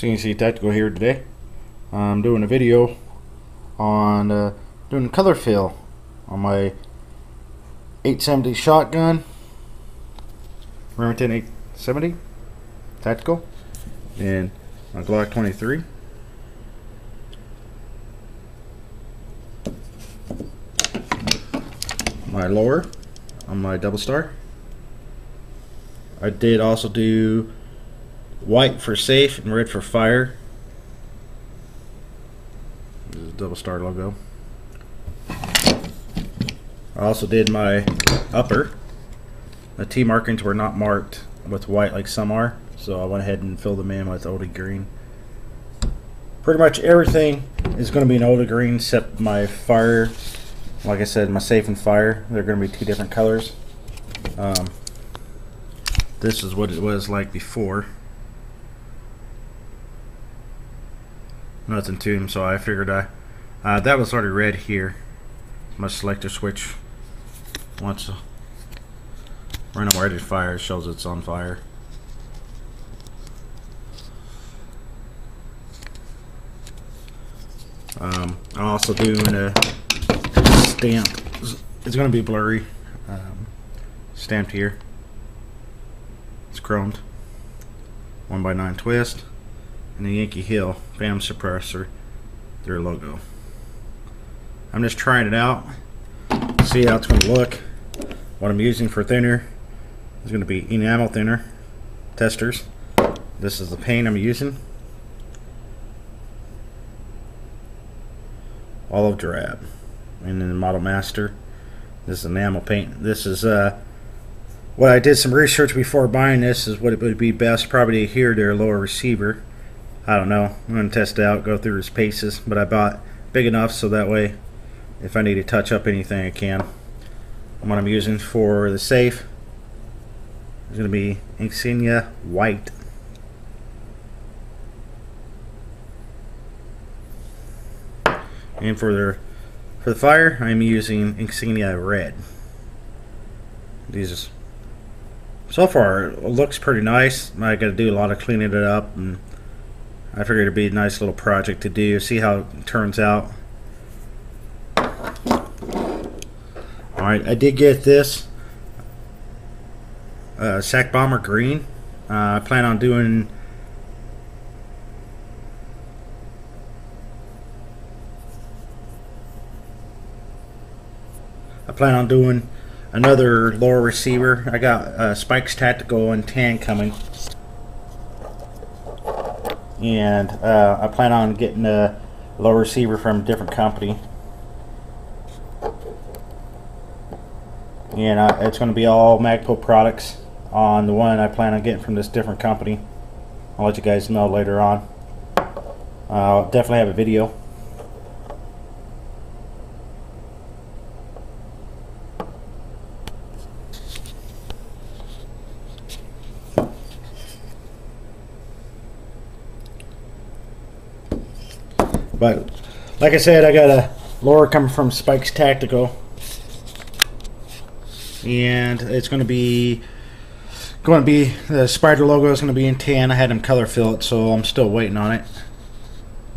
CNC Tactical here today. I'm doing a video on doing color fill on my 870 shotgun, Remington 870 Tactical, and my Glock 23. My lower on my double star. I did also do white for safe and red for fire. This is the double star logo. I also did my upper. The T markings were not marked with white like some are, so I went ahead and filled them in with OD green. Pretty much everything is going to be an OD green except my fire. Like I said, my safe and fire, they're going to be two different colors. This is what it was like before. Nothing to them, so I figured that was already red here. My selector switch, once when I'm ready to fire, it shows it's on fire. I'm also doing a stamp. It's going to be blurry. Stamped here. It's chromed. 1x9 twist. And the Yankee Hill Phantom Suppressor, their logo. I'm just trying it out, see how it's going to look. What I'm using for thinner is going to be enamel thinner testers. This is the paint I'm using. Olive drab. And then the Model Master. This is enamel paint. This is what I did some research before buying this, is what it would be best probably to adhere to their lower receiver. I don't know. I'm going to test it out, go through its paces, but I bought big enough so that way if I need to touch up anything I can. And what I'm using for the safe is going to be Insignia White. And for the fire, I'm using Insignia Red. These so far it looks pretty nice. I got to do a lot of cleaning it up, and I figured it'd be a nice little project to do. See how it turns out. Alright, I did get this Sack Bomber Green. I plan on doing another lower receiver. I got Spikes Tactical and tan coming. And I plan on getting a low receiver from a different company, and it's going to be all Magpul products on the one I plan on getting from this different company. I'll let you guys know later on. I'll definitely have a video. But like I said, I got a lower coming from Spikes Tactical, and it's going to be the Spider logo is going to be in tan. I had them color fill it, so I'm still waiting on it.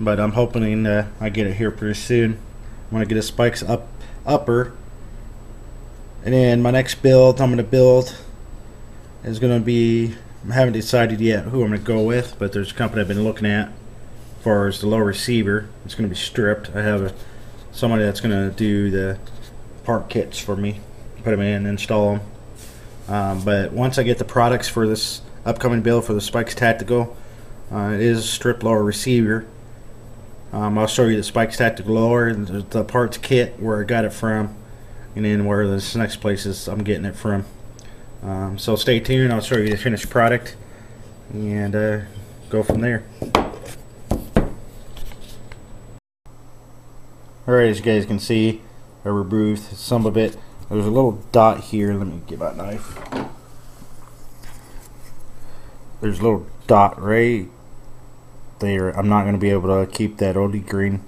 But I'm hoping I get it here pretty soon. I'm going to get a Spikes upper, and then my next build I'm going to build is going to be, I haven't decided yet who I'm going to go with, but there's a company I've been looking at. As far as the low receiver, it's going to be stripped. I have somebody that's going to do the part kits for me, put them in, install them. But once I get the products for this upcoming build for the Spikes Tactical, it is a stripped lower receiver. I'll show you the Spikes Tactical lower, and the parts kit, where I got it from, and then where this next place is I'm getting it from. So stay tuned. I'll show you the finished product and go from there. Alright, as you guys can see, I removed some of it. There's a little dot here. Let me get my knife. There's a little dot right there. I'm not going to be able to keep that OD green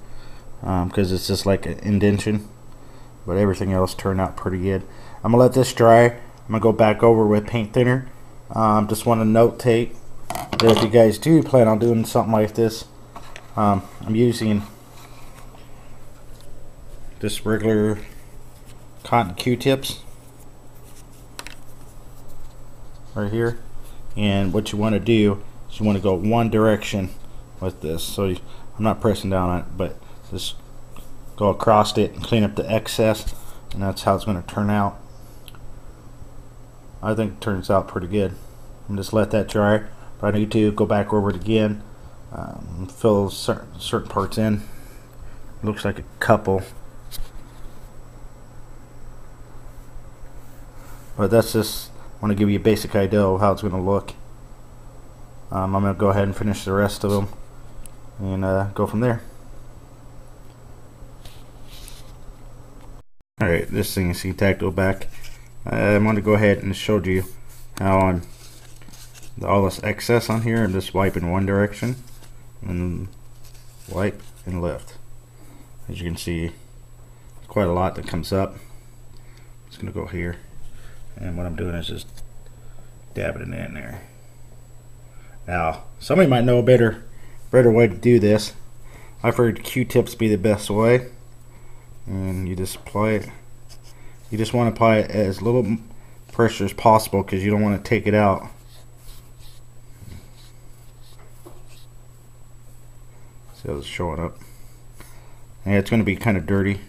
because it's just like an indentation. But everything else turned out pretty good. I'm going to let this dry. I'm going to go back over with paint thinner. Just want to note take But if you guys do plan on doing something like this, I'm using just regular cotton Q-tips right here, and what you want to do is you want to go one direction with this. So I'm not pressing down on it, but just go across it and clean up the excess, and that's how it's going to turn out. I think it turns out pretty good. And just let that dry. If I need to, go back over it again, fill certain parts in. It looks like a couple, but that's just want to give you a basic idea of how it's going to look. I'm going to go ahead and finish the rest of them and go from there. Alright, this thing is tactile back. I'm going to go ahead and show you how on all this excess on here, I'm just wiping in one direction and wipe and lift. As you can see, quite a lot that comes up. It's going to go here, and what I'm doing is just dabbing it in there. Now, somebody might know a better way to do this. I've heard Q-tips be the best way, and you just apply it. You just want to apply it as little pressure as possible because you don't want to take it out. See how it's showing up? And it's going to be kind of dirty.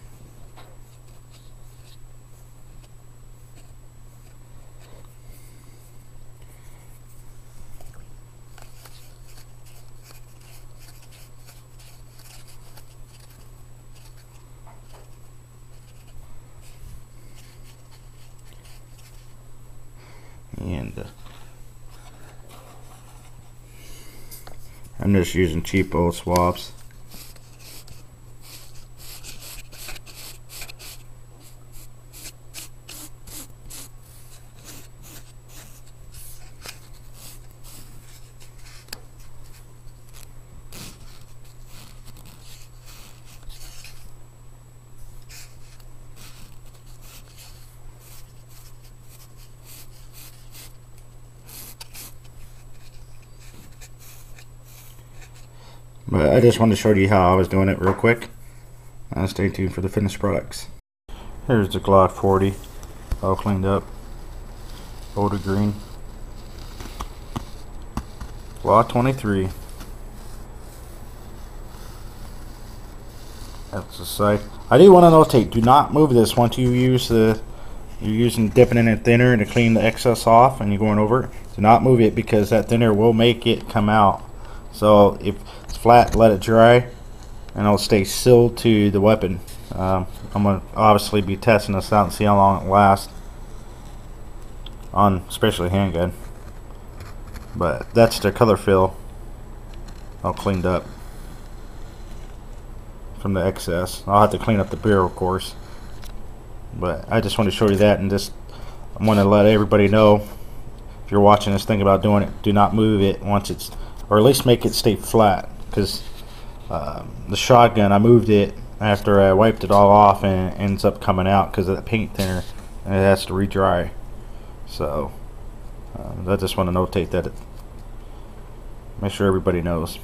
And I'm just using cheap old swabs. But I just wanted to show you how I was doing it real quick. Stay tuned for the finished products. Here's the Glock 40, all cleaned up, older green. Glock 23. That's the sight. I do want to notate: do not move this once you use you're using dipping in it thinner to clean the excess off, and you're going over it. Do not move it because that thinner will make it come out. So if it's flat, let it dry, and it'll stay sealed to the weapon. I'm going to obviously be testing this out and see how long it lasts on especially handgun. But that's the color fill all cleaned up from the excess. I'll have to clean up the barrel, of course, but I just want to show you that, and just I want to let everybody know, if you're watching this, think about doing it, do not move it once it's, or at least make it stay flat, because the shotgun, I moved it after I wiped it all off, and it ends up coming out because of the paint thinner, and it has to re-dry. So I just want to notate that, make sure everybody knows.